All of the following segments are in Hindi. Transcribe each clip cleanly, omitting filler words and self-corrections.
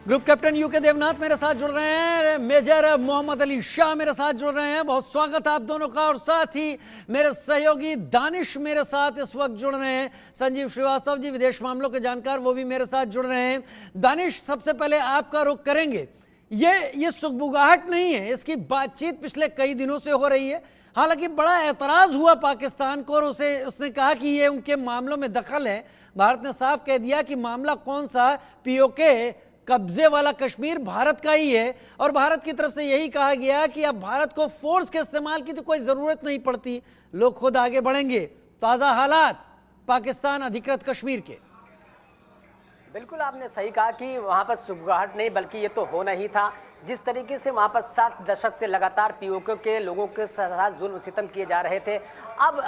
ग्रुप कैप्टन यूके देवनाथ मेरे साथ जुड़ रहे हैं, मेजर मोहम्मद अली शाह मेरे साथ जुड़ रहे हैं। बहुत स्वागत है आप दोनों का। और साथ ही मेरे सहयोगी दानिश मेरे साथ इस वक्त जुड़ रहे हैं। संजीव श्रीवास्तव जी विदेश मामलों के जानकार, वो भी मेरे साथ जुड़ रहे हैं। दानिश, सबसे पहले आपका रुख करेंगे। ये सुगबुगाहट नहीं है, इसकी बातचीत पिछले कई दिनों से हो रही है। हालांकि बड़ा एतराज हुआ पाकिस्तान को और उसने कहा कि ये उनके मामलों में दखल है। भारत ने साफ कह दिया कि मामला कौन सा, पीओके कब्जे वाला कश्मीर भारत का ही है। और भारत की तरफ से यही कहा गया कि अब भारत को फोर्स के इस्तेमाल की तो कोई जरूरत नहीं पड़ती, लोग खुद आगे बढ़ेंगे। ताजा हालात पाकिस्तान अधिकृत कश्मीर के। बिल्कुल आपने सही कहा कि वहां पर सुगबुगाहट नहीं, बल्कि ये तो होना ही था। जिस तरीके से वहां पर 7 दशक से लगातार पीओके के लोगों के साथ जुल्म सितम किए जा रहे थे, अब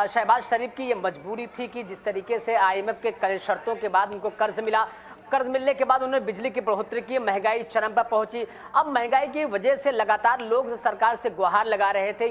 शहबाज शरीफ की ये मजबूरी थी कि जिस तरीके से IMF के कई शर्तों के बाद उनको कर्ज मिला, कर्ज मिलने के बाद उन्होंने बिजली की बढ़ोतरी की, महंगाई चरम पर पहुंची। अब महंगाई की वजह से लगातार लोग सरकार से गुहार लगा रहे थे,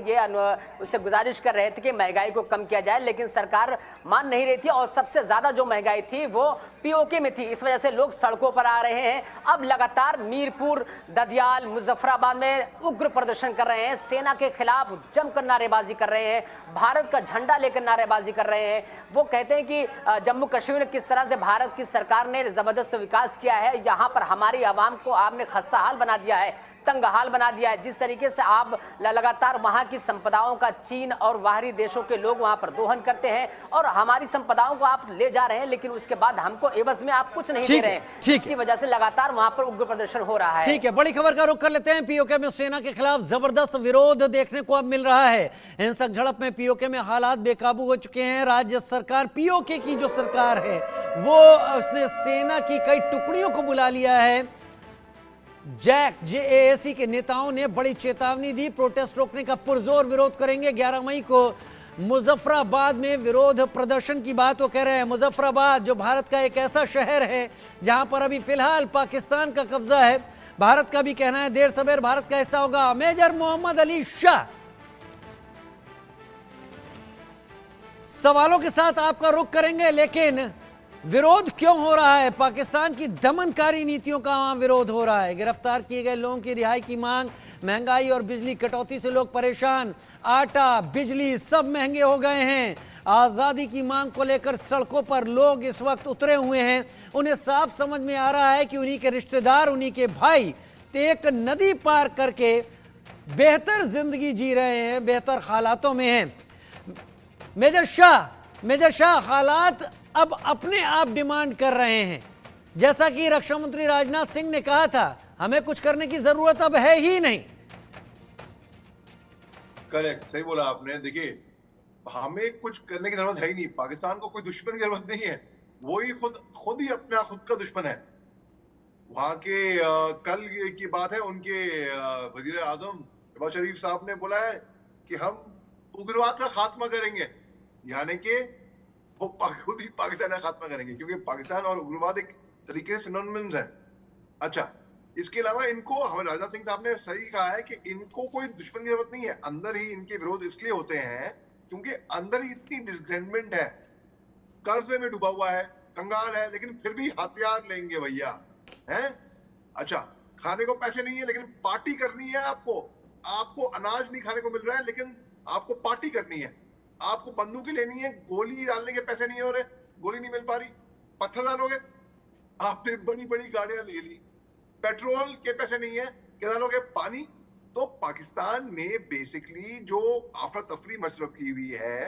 उससे गुजारिश कर रहे थे कि महंगाई को कम किया जाए, लेकिन सरकार मान नहीं रही थी। और सबसे ज्यादा जो महंगाई थी वो पीओके में थी, इस वजह से लोग सड़कों पर आ रहे हैं। अब लगातार मीरपुर, ददियाल, मुजफ्फराबाद में उग्र प्रदर्शन कर रहे हैं, सेना के खिलाफ जमकर नारेबाजी कर रहे हैं, भारत का झंडा लेकर नारेबाजी कर रहे हैं। वो कहते हैं कि जम्मू कश्मीर में किस तरह से भारत की सरकार ने जबरदस्त विकास किया है, यहाँ पर हमारी आवाम को आपने खस्ता हाल बना दिया है, तंग हाल बना दिया है। जिस तरीके से आप लगातार वहां की संपदाओं का चीन और बाहरी देशों के लोग वहां पर दोहन करते हैं और हमारी संपदाओं को आप ले जा रहे हैं, लेकिन उसके बाद हमको एवज में आप कुछ नहीं दे रहे हैं। इसकी वजह से लगातार वहां पर उग्र प्रदर्शन हो रहा है। ठीक है, बड़ी खबर का रुख कर लेते हैं। पीओके में सेना के खिलाफ जबरदस्त विरोध देखने को अब मिल रहा है। हिंसक झड़प में पीओके में हालात बेकाबू हो चुके हैं। राज्य सरकार, पीओके की जो सरकार है, वो उसने सेना की कई टुकड़ियों को बुला लिया है। JAC के नेताओं ने बड़ी चेतावनी दी, प्रोटेस्ट रोकने का पुरजोर विरोध करेंगे। 11 मई को मुजफ्फराबाद में विरोध प्रदर्शन की बात वो कह रहे हैं। मुजफ्फराबाद जो भारत का एक ऐसा शहर है जहां पर अभी फिलहाल पाकिस्तान का कब्जा है, भारत का भी कहना है देर सवेर भारत का हिस्सा होगा। मेजर मोहम्मद अली शाह, सवालों के साथ आपका रुख करेंगे, लेकिन विरोध क्यों हो रहा है? पाकिस्तान की दमनकारी नीतियों का वहां विरोध हो रहा है। गिरफ्तार किए गए लोगों की रिहाई की मांग, महंगाई और बिजली कटौती से लोग परेशान, आटा बिजली सब महंगे हो गए हैं। आजादी की मांग को लेकर सड़कों पर लोग इस वक्त उतरे हुए हैं। उन्हें साफ समझ में आ रहा है कि उन्हीं के रिश्तेदार, उन्हीं के भाई एक नदी पार करके बेहतर जिंदगी जी रहे हैं, बेहतर हालातों में हैं। मेजर शाह, हालात अब अपने आप डिमांड कर रहे हैं। जैसा कि रक्षा मंत्री राजनाथ सिंह ने कहा था, हमें कुछ करने की जरूरत अब है ही नहीं। करेक्ट, सही बोला आपने। देखिए, हमें कुछ करने की जरूरत है ही नहीं। पाकिस्तान को कोई दुश्मन की जरूरत नहीं है, वो ही खुद ही अपना खुद का दुश्मन है। वहां के कल की बात है, उनके वजीर आजम शहबाज शरीफ साहब ने बोला है कि हम उग्रवाद का खात्मा करेंगे, यानी कि वो खुद ही पाकिस्तान का खात्मा करेंगे, क्योंकि पाकिस्तान और उग्रवाद एक तरीके से सिनोनिम्स है। अच्छा, इसके अलावा इनको, हमें राजनाथ सिंह साहब ने सही कहा है कि इनको कोई दुश्मन की जरूरत नहीं है। अंदर ही इनके विरोध इसलिए होते हैं क्योंकि अंदर ही इतनी डिसग्रेंटमेंट है, कर्जे में डूबा हुआ है, कंगाल है, लेकिन फिर भी हथियार लेंगे भैया, हैं? अच्छा, खाने को पैसे नहीं है लेकिन पार्टी करनी है। आपको अनाज नहीं खाने को मिल रहा है, लेकिन आपको पार्टी करनी है। आपको बंदूकें लेनी है, गोली डालने के पैसे नहीं हो रहे, गोली नहीं मिल पा रही, पत्थर डालोगे। आपने बड़ी बड़ी गाड़ियां ले ली, पेट्रोल के पैसे नहीं है, क्या डालोगे? पानी। तो पाकिस्तान में बेसिकली जो अफरा तफरी मच रखी हुई है,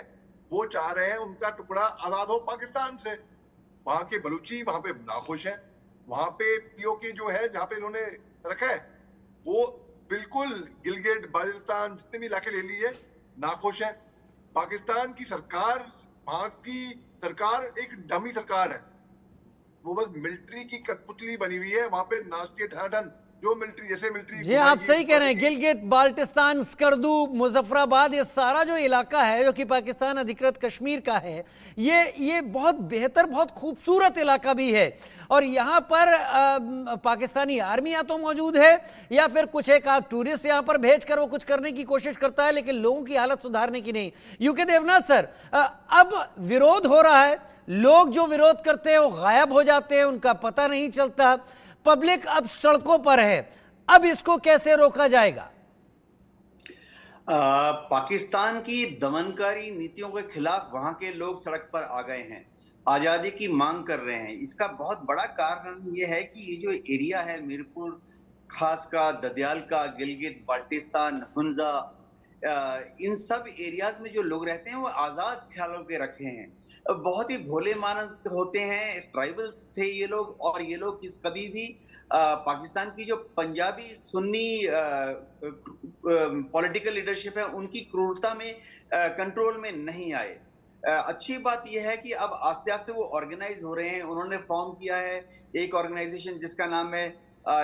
वो चाह रहे हैं उनका टुकड़ा आजाद हो पाकिस्तान से। वहां के बलूची वहां पे नाखुश है। वहां पे पीओके जो है, जहां पे इन्होंने रखा है, वो बिल्कुल गिलगिट बाल्टिस्तान जितने भी इलाके ले लिए नाखुश है। पाकिस्तान की सरकार, वहां की सरकार एक डमी सरकार है, वो बस मिलिट्री की कठपुतली बनी हुई है। वहां पे नाचते ठन जो मिलिट्री, जैसे मिलिट्री। जी, आप सही कह रहे हैं। गिलगित बाल्टिस्तान, स्कर्दू, मुजफ्फराबाद, ये सारा जो इलाका है जो कि पाकिस्तान अधिकृत कश्मीर का है, ये बहुत बेहतर, बहुत खूबसूरत इलाका भी है। और यहाँ पर पाकिस्तानी आर्मी या तो मौजूद है या फिर कुछ एक आध टूरिस्ट यहाँ पर भेजकर वो कुछ करने की कोशिश करता है, लेकिन लोगों की हालत सुधारने की नहीं। यूके देवनाथ सर, अब विरोध हो रहा है, लोग जो विरोध करते हैं वो गायब हो जाते हैं, उनका पता नहीं चलता। पब्लिक अब सड़कों पर है, अब इसको कैसे रोका जाएगा? पाकिस्तान की दमनकारी नीतियों के खिलाफ वहां के लोग सड़क पर आ गए हैं, आजादी की मांग कर रहे हैं। इसका बहुत बड़ा कारण ये है कि ये जो एरिया है मीरपुर खास का, ददियाल का, गिलगित बाल्टिस्तान, हुंजा, इन सब एरियाज में जो लोग रहते हैं वो आजाद ख्यालों के रखे हैं, बहुत ही भोले मानस होते हैं, ट्राइबल्स थे ये लोग। और ये लोग कभी भी पाकिस्तान की जो पंजाबी सुन्नी पॉलिटिकल लीडरशिप है उनकी क्रूरता में कंट्रोल में नहीं आए। अच्छी बात यह है कि अब आस्ते आस्ते वो ऑर्गेनाइज हो रहे हैं। उन्होंने फॉर्म किया है एक ऑर्गेनाइजेशन जिसका नाम है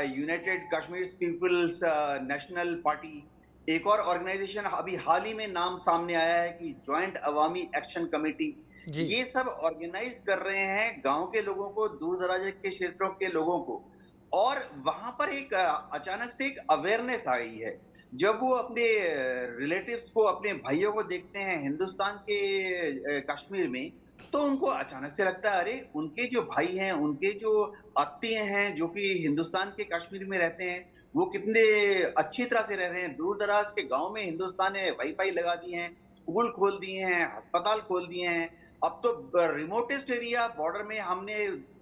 United Kashmir People's National Party. एक और ऑर्गेनाइजेशन अभी हाल ही में नाम सामने आया है कि ज्वाइंट अवामी एक्शन कमेटी। ये सब ऑर्गेनाइज कर रहे हैं गांव के लोगों को, दूर दराज के क्षेत्रों के लोगों को। और वहां पर एक अचानक से एक अवेयरनेस आई है। जब वो अपने रिलेटिव्स को, अपने भाइयों को देखते हैं हिंदुस्तान के कश्मीर में, तो उनको अचानक से लगता है अरे उनके जो भाई हैं, उनके जो आत्मीय हैं जो कि हिंदुस्तान के कश्मीर में रहते हैं, वो कितने अच्छी तरह से रह रहे हैं। दूर दराज के गांव में हिंदुस्तान ने वाईफाई लगा दिए हैं, स्कूल खोल दिए हैं, अस्पताल खोल दिए हैं। अब तो रिमोटेस्ट एरिया बॉर्डर में हमने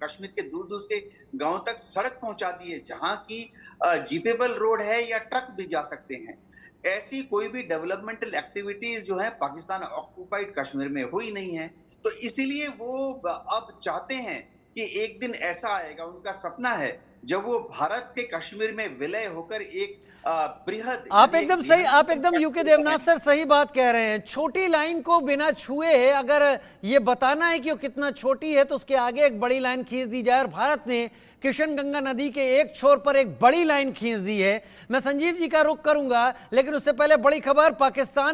कश्मीर के दूर दूर के गांव तक सड़क पहुंचा दी है, जहां की जीपेबल रोड है या ट्रक भी जा सकते हैं। ऐसी कोई भी डेवलपमेंटल एक्टिविटीज जो है पाकिस्तान ऑक्युपाइड कश्मीर में हुई नहीं है। तो इसीलिए वो अब चाहते हैं कि एक दिन ऐसा आएगा, उनका सपना है, जब वो भारत के कश्मीर में विलय होकर एक बृहद। आप एकदम सही, आप एकदम यूके देवनाथ सर सही बात कह रहे हैं। छोटी लाइन को बिना छुए अगर ये बताना है कि वो कितना छोटी है तो उसके आगे एक बड़ी लाइन खींच दी जाए, और भारत ने किशन गंगा नदी के एक छोर पर एक बड़ी लाइन खींच दी है। मैं संजीव जी का रुख करूंगा, लेकिन उससे पहले बड़ी खबर, पाकिस्तान